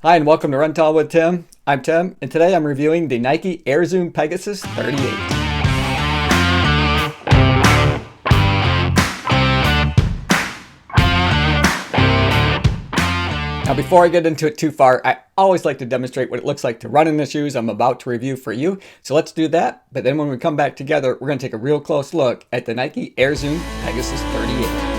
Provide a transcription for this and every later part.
Hi and welcome to Run Tall with Tim. I'm Tim and today I'm reviewing the Nike Air Zoom Pegasus 38. Now before I get into it too far, I always like to demonstrate what it looks like to run in the shoes I'm about to review for you. So let's do that, but then when we come back together, we're going to take a real close look at the Nike Air Zoom Pegasus 38.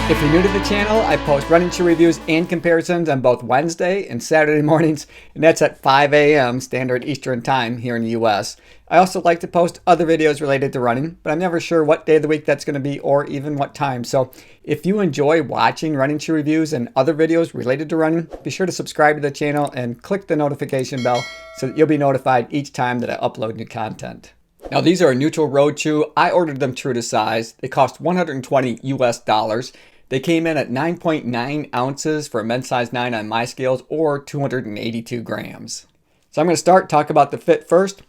If you're new to the channel, I post running shoe reviews and comparisons on both Wednesday and Saturday mornings, and that's at 5 a.m. Standard Eastern Time here in the US. I also like to post other videos related to running, but I'm never sure what day of the week that's going to be or even what time. So if you enjoy watching running shoe reviews and other videos related to running, be sure to subscribe to the channel and click the notification bell so that you'll be notified each time that I upload new content. Now these are a neutral road shoe. I ordered them true to size. They cost $120 US. They came in at 9.9 ounces for a men's size 9 on my scales, or 282 grams. So I'm going to talk about the fit first.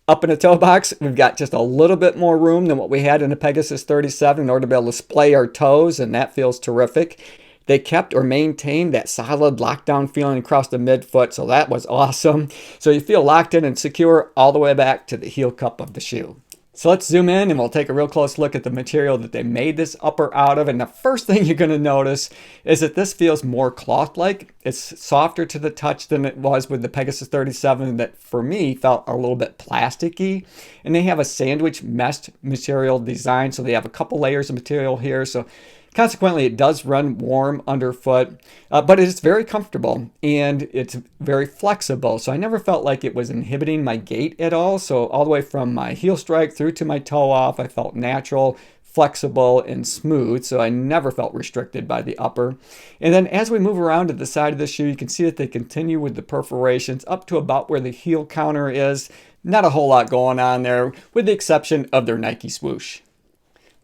Up in the toe box, we've got just a little bit more room than what we had in the Pegasus 37 in order to be able to splay our toes, and that feels terrific. They kept or maintained that solid lockdown feeling across the midfoot, so that was awesome. So you feel locked in and secure all the way back to the heel cup of the shoe. So let's zoom in and we'll take a real close look at the material that they made this upper out of. And the first thing you're going to notice is that this feels more cloth-like. It's softer to the touch than it was with the Pegasus 37 that for me felt a little bit plasticky. And they have a sandwich meshed material design. So they have a couple layers of material here. So consequently, it does run warm underfoot, but it is very comfortable and it's very flexible. So I never felt like it was inhibiting my gait at all. So all the way from my heel strike through to my toe off, I felt natural, flexible, and smooth. So I never felt restricted by the upper. And then as we move around to the side of the shoe, you can see that they continue with the perforations up to about where the heel counter is. Not a whole lot going on there, with the exception of their Nike swoosh.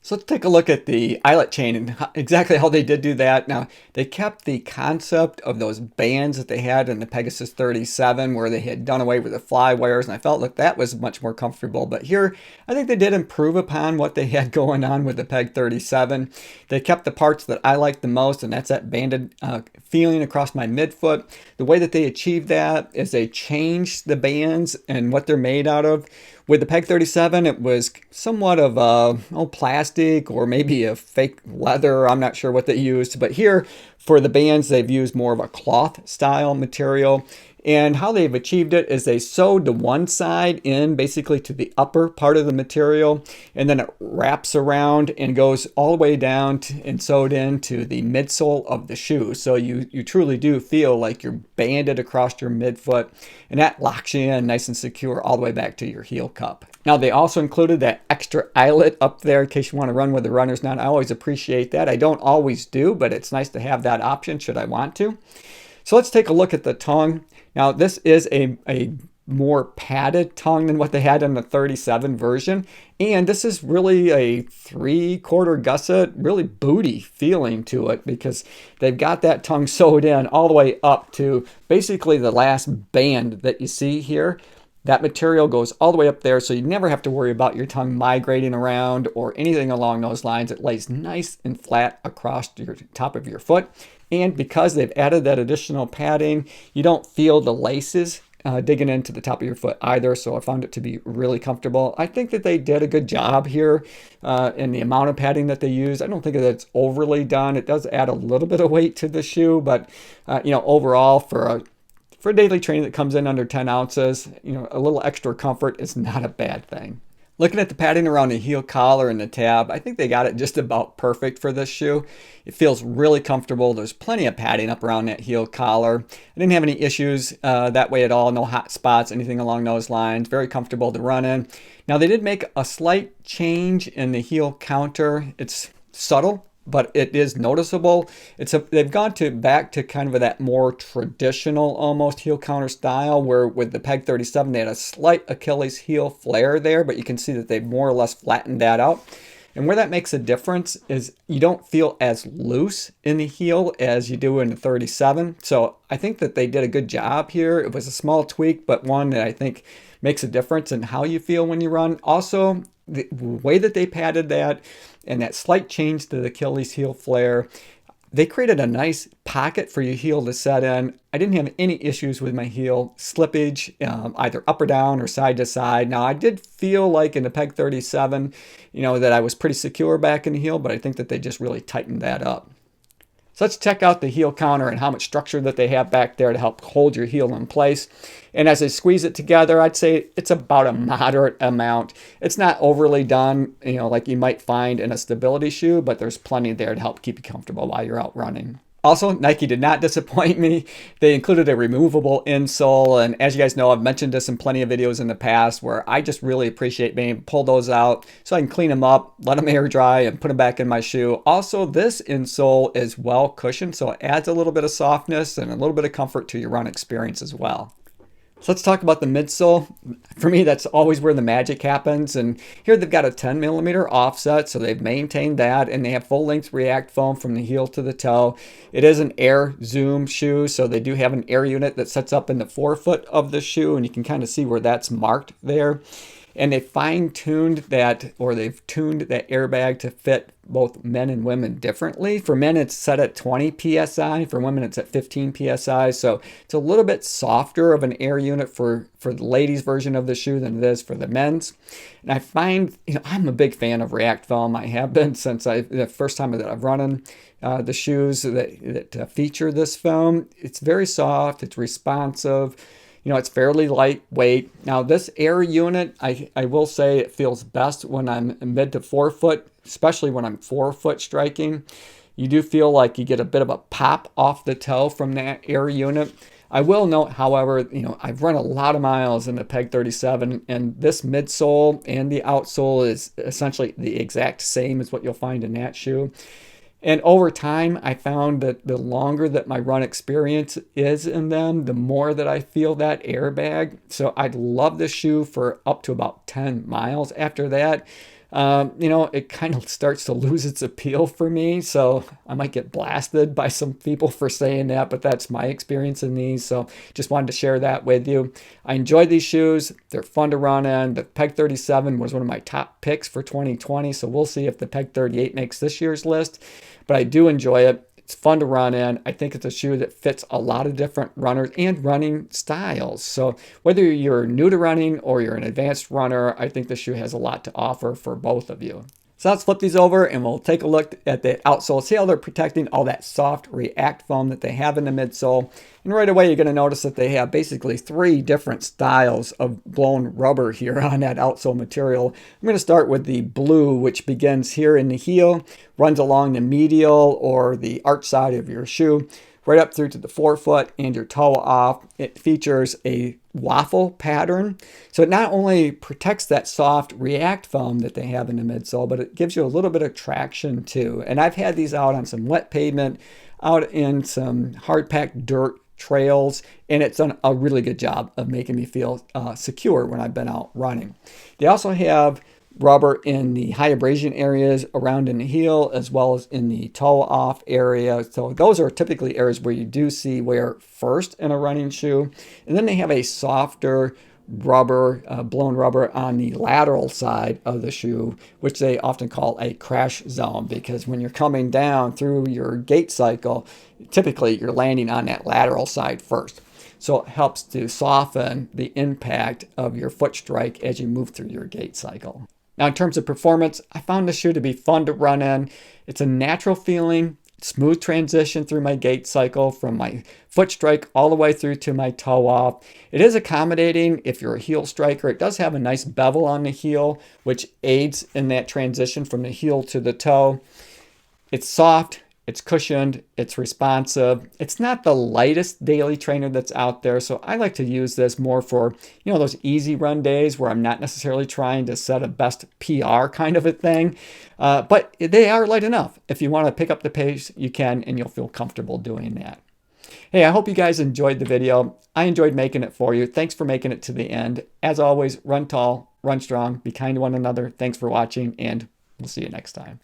So let's take a look at the eyelet chain and exactly how they did do that. Now, they kept the concept of those bands that they had in the Pegasus 37 where they had done away with the fly wires, and I felt like that was much more comfortable. But here, I think they did improve upon what they had going on with the Peg 37. They kept the parts that I like the most, and that's that banded feeling across my midfoot. The way that they achieved that is they changed the bands and what they're made out of. With the Peg 37, it was somewhat of plastic or maybe a fake leather. I'm not sure what they used. But here, for the bands, they've used more of a cloth style material. And how they've achieved it is they sewed the one side in basically to the upper part of the material, and then it wraps around and goes all the way down and sewed into the midsole of the shoe. So you truly do feel like you're banded across your midfoot, and that locks you in nice and secure all the way back to your heel cup. Now they also included that extra eyelet up there in case you want to run with the runner's knot. I always appreciate that. I don't always do, but it's nice to have that option should I want to. So let's take a look at the tongue. Now this is a more padded tongue than what they had in the 37 version. And this is really a 3/4 gusset, really booty feeling to it, because they've got that tongue sewed in all the way up to basically the last band that you see here. That material goes all the way up there, so you never have to worry about your tongue migrating around or anything along those lines. It lays nice and flat across your top of your foot. And because they've added that additional padding, you don't feel the laces digging into the top of your foot either. So I found it to be really comfortable. I think that they did a good job here in the amount of padding that they use. I don't think that it's overly done. It does add a little bit of weight to the shoe, but overall for daily training that comes in under 10 ounces, a little extra comfort is not a bad thing. Looking at the padding around the heel collar and the tab, I think they got it just about perfect for this shoe. It feels really comfortable. There's plenty of padding up around that heel collar. I didn't have any issues that way at all. No hot spots, anything along those lines. Very comfortable to run in. Now they did make a slight change in the heel counter. It's subtle, but it is noticeable. They've gone back to kind of that more traditional almost heel counter style, where with the Peg 37 they had a slight Achilles heel flare there, but you can see that they've more or less flattened that out. And where that makes a difference is you don't feel as loose in the heel as you do in the 37. So I think that they did a good job here. It was a small tweak, but one that I think makes a difference in how you feel when you run. Also, the way that they padded that and that slight change to the Achilles heel flare, they created a nice pocket for your heel to set in. I didn't have any issues with my heel slippage, either up or down or side to side. Now, I did feel like in the Peg 37, that I was pretty secure back in the heel, but I think that they just really tightened that up. So let's check out the heel counter and how much structure that they have back there to help hold your heel in place. And as I squeeze it together, I'd say it's about a moderate amount. It's not overly done, like you might find in a stability shoe, but there's plenty there to help keep you comfortable while you're out running. Also, Nike did not disappoint me. They included a removable insole, and as you guys know, I've mentioned this in plenty of videos in the past where I just really appreciate being able to pull those out so I can clean them up, let them air dry, and put them back in my shoe. Also, this insole is well cushioned, so it adds a little bit of softness and a little bit of comfort to your run experience as well. So let's talk about the midsole. For me, that's always where the magic happens. And here they've got a 10mm offset, so they've maintained that, and they have full-length React foam from the heel to the toe. It is an Air Zoom shoe, so they do have an air unit that sets up in the forefoot of the shoe, and you can kind of see where that's marked there. And they fine-tuned that, or they've tuned that airbag to fit both men and women differently. For men, it's set at 20 psi. For women, it's at 15 psi. So it's a little bit softer of an air unit for the ladies' version of the shoe than it is for the men's. And I find, I'm a big fan of React foam. I have been since the first time that I've run in the shoes that feature this foam. It's very soft. It's responsive. It's fairly lightweight. Now, this air unit, I will say it feels best when I'm mid to forefoot, especially when I'm forefoot striking. You do feel like you get a bit of a pop off the toe from that air unit. I will note, however, I've run a lot of miles in the Peg 37, and this midsole and the outsole is essentially the exact same as what you'll find in that shoe. And over time, I found that the longer that my run experience is in them, the more that I feel that airbag. So I'd love this shoe for up to about 10 miles. After that, it kind of starts to lose its appeal for me. So I might get blasted by some people for saying that, but that's my experience in these. So just wanted to share that with you. I enjoyed these shoes. They're fun to run in. The Peg 37 was one of my top picks for 2020. So we'll see if the Peg 38 makes this year's list. But I do enjoy it. It's fun to run in. I think it's a shoe that fits a lot of different runners and running styles. So whether you're new to running or you're an advanced runner, I think this shoe has a lot to offer for both of you. So let's flip these over and we'll take a look at the outsole, see how they're protecting all that soft React foam that they have in the midsole. And right away, you're going to notice that they have basically 3 different styles of blown rubber here on that outsole material. I'm going to start with the blue, which begins here in the heel, runs along the medial or the arch side of your shoe, right up through to the forefoot and your toe off. It features a waffle pattern. So it not only protects that soft React foam that they have in the midsole, but it gives you a little bit of traction too. And I've had these out on some wet pavement, out in some hard packed dirt trails, and it's done a really good job of making me feel secure when I've been out running. They also have rubber in the high abrasion areas around in the heel, as well as in the toe off area. So those are typically areas where you do see wear first in a running shoe. And then they have a softer rubber, blown rubber on the lateral side of the shoe, which they often call a crash zone, because when you're coming down through your gait cycle, typically you're landing on that lateral side first. So it helps to soften the impact of your foot strike as you move through your gait cycle. Now, in terms of performance, I found this shoe to be fun to run in. It's a natural feeling, smooth transition through my gait cycle from my foot strike all the way through to my toe off. It is accommodating if you're a heel striker. It does have a nice bevel on the heel, which aids in that transition from the heel to the toe. It's soft. It's cushioned, it's responsive. It's not the lightest daily trainer that's out there, so I like to use this more for, those easy run days where I'm not necessarily trying to set a best PR kind of a thing. But they are light enough. If you want to pick up the pace, you can, and you'll feel comfortable doing that. Hey, I hope you guys enjoyed the video. I enjoyed making it for you. Thanks for making it to the end. As always, run tall, run strong, be kind to one another. Thanks for watching, and we'll see you next time.